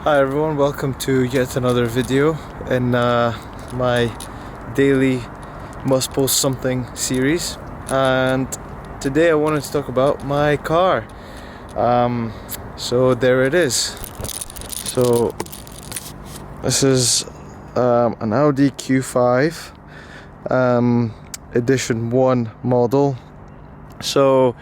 Hi everyone, welcome to yet another video in my daily must post something series, and today I wanted to talk about my car. So there it is. So this is an Audi Q5 Edition 1 model. So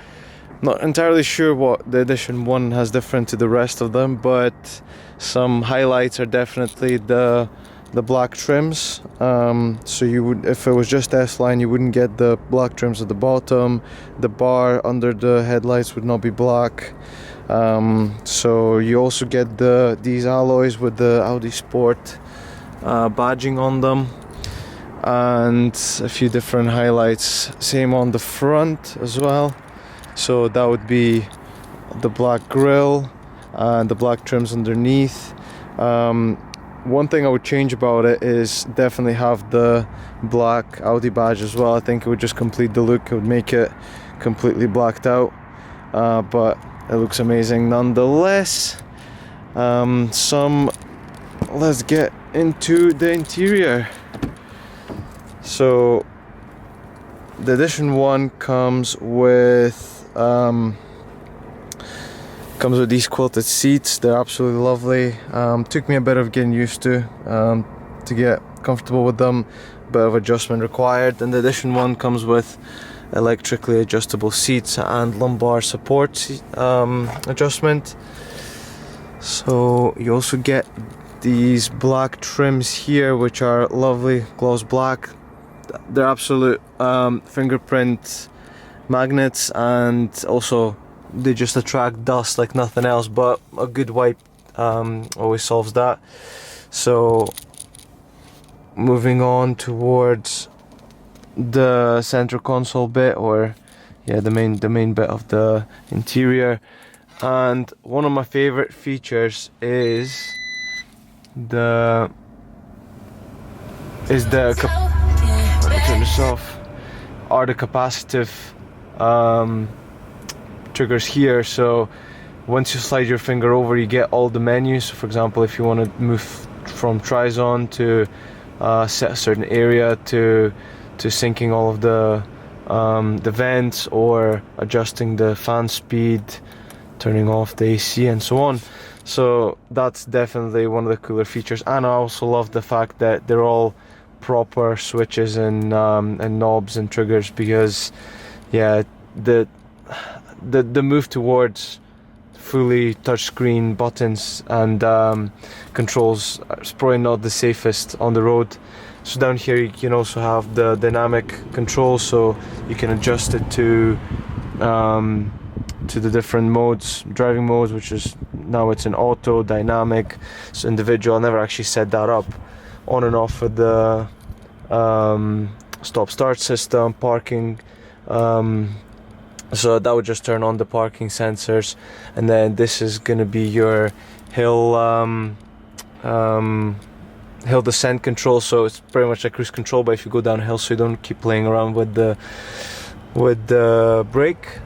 not entirely sure what the Edition 1 has different to the rest of them, but some highlights are definitely the black trims. So you would, if it was just S-Line, you wouldn't get the black trims at the bottom. The bar under the headlights would not be black. So you also get these alloys with the Audi Sport badging on them, and a few different highlights. Same on the front as well. So that would be the black grille and the black trims underneath. One thing I would change about it is definitely have the black Audi badge as well. I think it would just complete the look. It would make it completely blacked out, but it looks amazing nonetheless. Let's get into the interior. So the Edition 1 comes with these quilted seats. They're absolutely lovely. Took me a bit of getting used to get comfortable with them. Bit of adjustment required. And the Edition 1 comes with electrically adjustable seats and lumbar support adjustment. So you also get these black trims here, which are lovely gloss black. They're absolute fingerprint magnets, and also they just attract dust like nothing else, but a good wipe always solves that. So moving on towards the center console bit, or the main bit of the interior, and one of my favorite features is the turn this off, are the capacitive triggers here. So once you slide your finger over, you get all the menus. So for example, if you want to move from trizone to set a certain area, to syncing all of the vents, or adjusting the fan speed, turning off the AC, and so on. So that's definitely one of the cooler features. And I also love the fact that they're all proper switches and knobs and triggers, because the move towards fully touchscreen buttons and controls is probably not the safest on the road. So down here you can also have the dynamic control, so you can adjust it to the different modes, driving modes, which is now it's in auto, dynamic, so individual. I never actually set that up. On and off with the stop start system, parking, so that would just turn on the parking sensors. And then this is going to be your hill descent control, so it's pretty much like cruise control, but if you go downhill, so you don't keep playing around with the brake.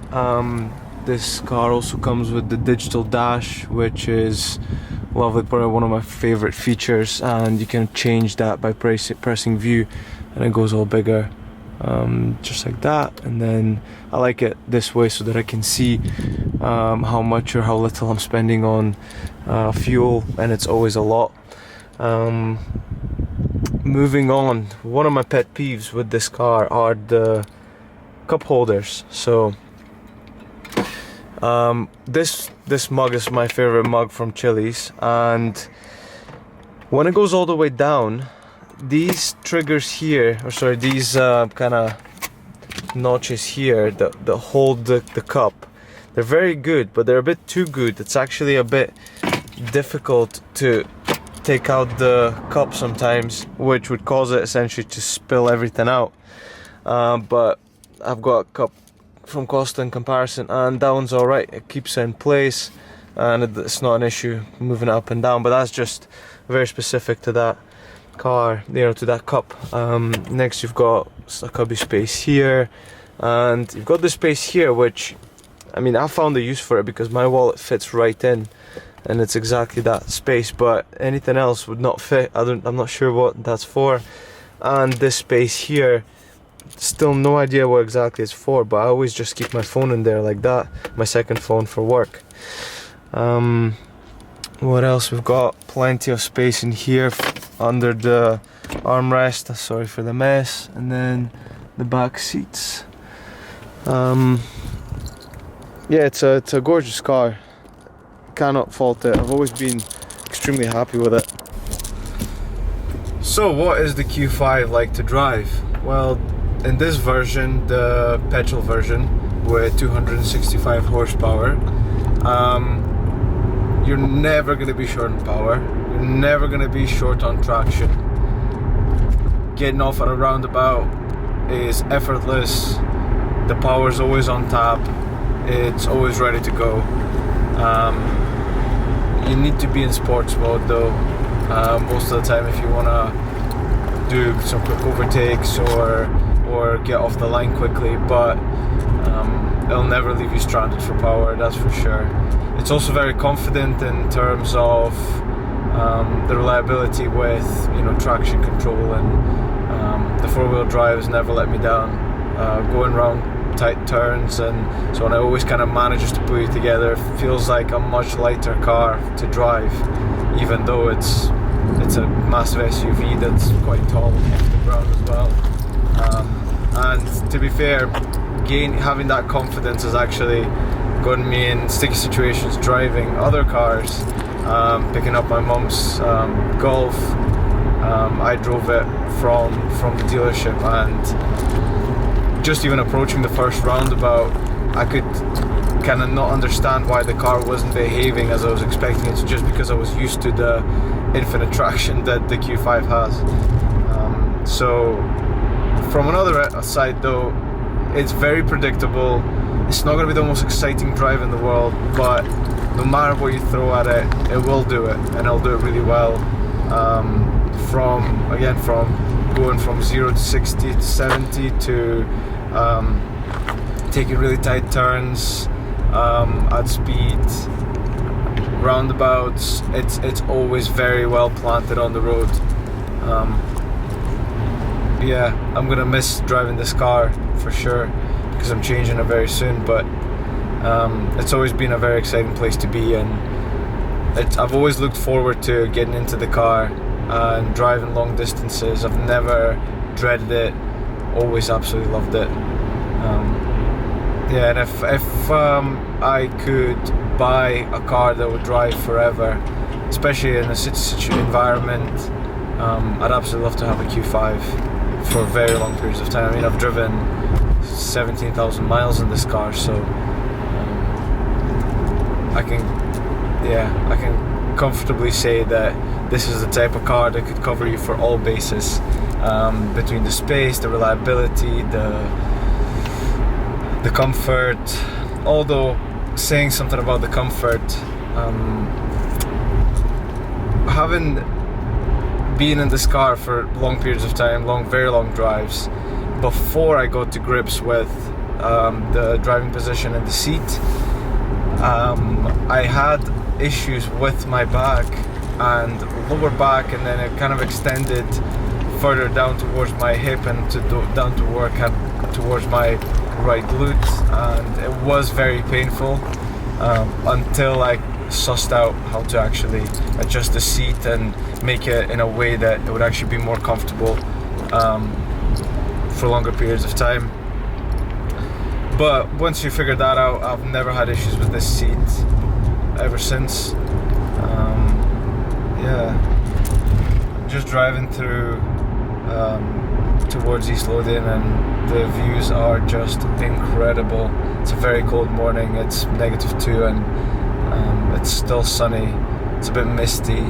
This car also comes with the digital dash, which is lovely, probably one of my favorite features, and you can change that by pressing view, and it goes all bigger, just like that. And then I like it this way so that I can see how much or how little I'm spending on fuel, and it's always a lot. Moving on, one of my pet peeves with this car are the cup holders. So this mug is my favorite mug from Chili's, and when it goes all the way down, these triggers here, or sorry, these kind of notches here that hold the cup, they're very good, but they're a bit too good. It's actually a bit difficult to take out the cup sometimes, which would cause it essentially to spill everything out. But I've got a cup from Costa in comparison, and that one's alright. It keeps it in place, and it's not an issue moving it up and down, but that's just very specific to that car, to that cup. Next you've got a cubby space here, and you've got this space here, which I found a use for it because my wallet fits right in. and it's exactly that space, but anything else would not fit. I'm not sure what that's for. And this space here, still no idea what exactly it's for, but I always just keep my phone in there like that, my second phone for work. What else? We've got plenty of space in here under the armrest. Sorry for the mess. And then the back seats. Yeah, it's a gorgeous car. Cannot fault it. I've always been extremely happy with it. So what is the Q5 like to drive? Well, in this version, the petrol version with 265 horsepower, you're never going to be short on power. You're never going to be short on traction. Getting off at a roundabout is effortless. The power's always on tap. It's always ready to go. You need to be in sports mode though, most of the time if you want to do some quick overtakes or get off the line quickly, but it'll never leave you stranded for power, that's for sure. It's also very confident in terms of the reliability with, you know, traction control, and the four-wheel drive has never let me down. Going around tight turns and so on, it always kind of manages to pull you together. It feels like a much lighter car to drive, even though it's a massive SUV that's quite tall off the ground as well. And to be fair, having that confidence has actually gotten me in sticky situations driving other cars. Picking up my mum's Golf, I drove it from the dealership, and just even approaching the first roundabout, I could kind of not understand why the car wasn't behaving as I was expecting it to, just because I was used to the infinite traction that the Q5 has. So from another side though, it's very predictable. It's not going to be the most exciting drive in the world, but no matter what you throw at it, it will do it, and it'll do it really well. From going from 0 to 60 to 70 to taking really tight turns at speed, roundabouts, it's always very well planted on the road. Yeah, I'm gonna miss driving this car for sure, because I'm changing it very soon, but it's always been a very exciting place to be, and I've always looked forward to getting into the car and driving long distances. I've never dreaded it, always absolutely loved it. Yeah, and if I could buy a car that would drive forever, especially in a city environment, I'd absolutely love to have a Q5 for very long periods of time. I mean, I've driven 17,000 miles in this car, so I can comfortably say that this is the type of car that could cover you for all bases, between the space, the reliability, the comfort. Although, saying something about the comfort, having been in this car for long periods of time, very long drives, before I got to grips with the driving position and the seat, I had issues with my back and lower back, and then it kind of extended further down towards my hip and down towards my right glute, and it was very painful until I sussed out how to actually adjust the seat and make it in a way that it would actually be more comfortable for longer periods of time. But once you figure that out, I've never had issues with this seat ever since. Yeah, I'm just driving through towards East Lothian, and the views are just incredible. It's a very cold morning, it's -2, and it's still sunny, it's a bit misty,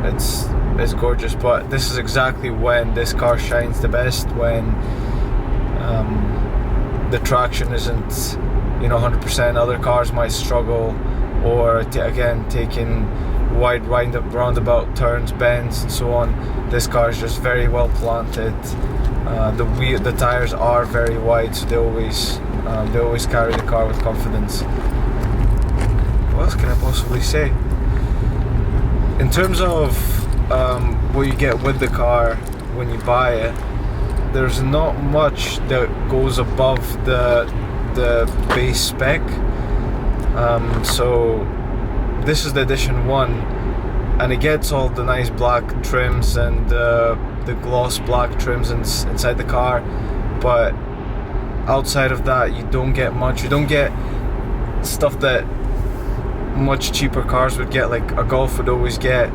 it's gorgeous. But this is exactly when this car shines the best, when the traction isn't, 100%. Other cars might struggle, or again, taking wide roundabout turns, bends and so on. This car is just very well planted. The tires are very wide, so they always carry the car with confidence. What else can I possibly say? In terms of what you get with the car when you buy it, there's not much that goes above the base spec. So this is the Edition 1, and it gets all the nice black trims and the gloss black trims inside the car, but outside of that you don't get much. You don't get stuff that much cheaper cars would get, like a Golf would always get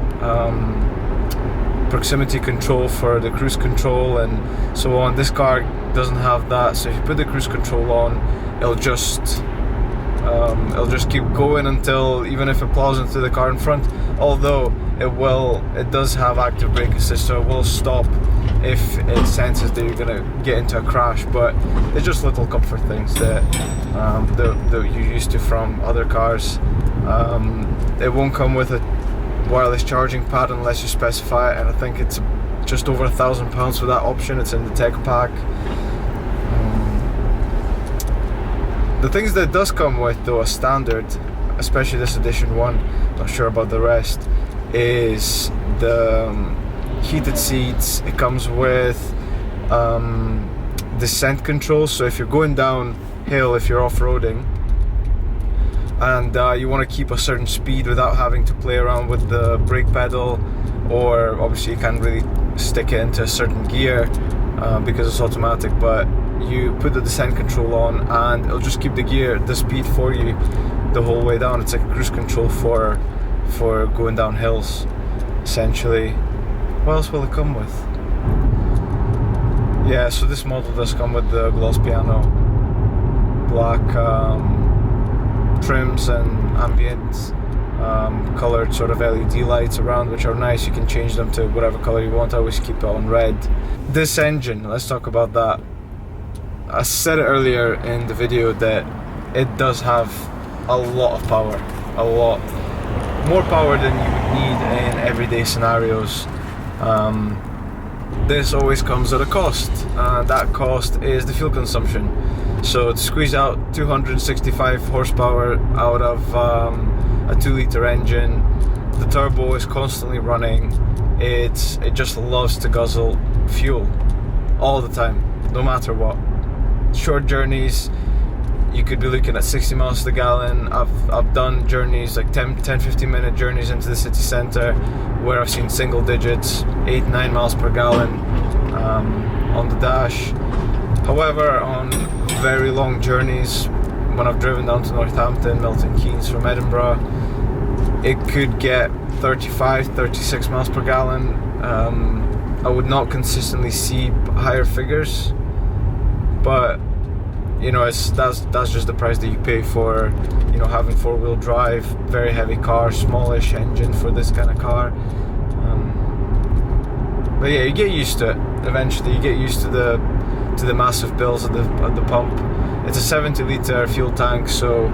proximity control for the cruise control and so on. This car doesn't have that, so if you put the cruise control on, it'll just keep going until, even if it plows into the car in front, although it does have active brake assist, so it will stop if it senses that you're gonna get into a crash. But it's just little comfort things that you're used to from other cars. It won't come with a wireless charging pad unless you specify it, and I think it's just over £1,000 for that option. It's in the tech pack. The things that it does come with, though, as standard, especially this Edition 1, not sure about the rest, is the heated seats. It comes with descent control, so if you're going downhill, if you're off-roading, and you want to keep a certain speed without having to play around with the brake pedal, or obviously you can't really stick it into a certain gear because it's automatic, but you put the descent control on and it'll just keep the speed for you the whole way down. It's like a cruise control for going down hills, essentially. What else will it come with? Yeah, so this model does come with the gloss piano black trims and ambient colored sort of LED lights around, which are nice. You can change them to whatever color you want. I always keep it on red. This engine, let's talk about that. I said it earlier in the video that it does have a lot of power, a lot more power than you would need in everyday scenarios. This always comes at a cost, and that cost is the fuel consumption. So to squeeze out 265 horsepower out of a 2-litre engine, the turbo is constantly running. It just loves to guzzle fuel all the time, no matter what. Short journeys, you could be looking at 60 miles to the gallon. I've done journeys like 10-15 minute journeys into the city centre where I've seen single digits, 8-9 miles per gallon on the dash. However, on very long journeys, when I've driven down to Northampton, Milton Keynes from Edinburgh, it could get 35-36 miles per gallon. I would not consistently see higher figures, but you know, that's just the price that you pay for, you know, having 4-wheel drive, very heavy car, smallish engine for this kind of car. But yeah, you get used to it. Eventually, you get used to the massive bills at the pump. It's a 70-litre fuel tank, so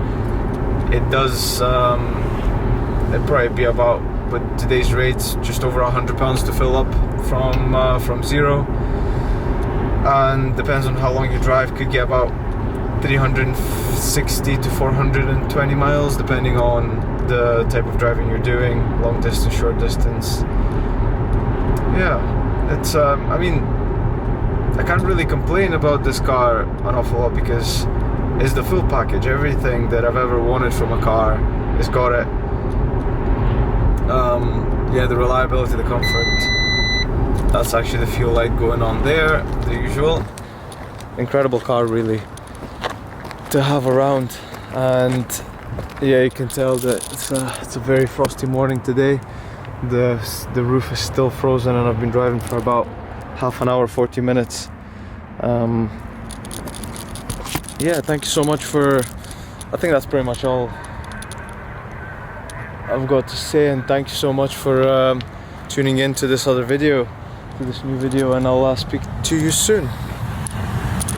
it does. It'd probably be about, with today's rates, just over £100 to fill up from zero. And depends on how long you drive, could get about 360 to 420 miles depending on the type of driving you're doing, long distance, short distance. Yeah, it's I mean, I can't really complain about this car an awful lot because it's the full package. Everything that I've ever wanted from a car has got it. Yeah, the reliability, the comfort. That's actually the fuel light going on there, the usual. Incredible car, really, to have around. And yeah, you can tell that it's a very frosty morning today. The roof is still frozen, and I've been driving for about half an hour, 40 minutes. Yeah, thank you so much for, I think that's pretty much all I've got to say, and thank you so much for tuning in to this other video, to this new video, and I'll speak to you soon.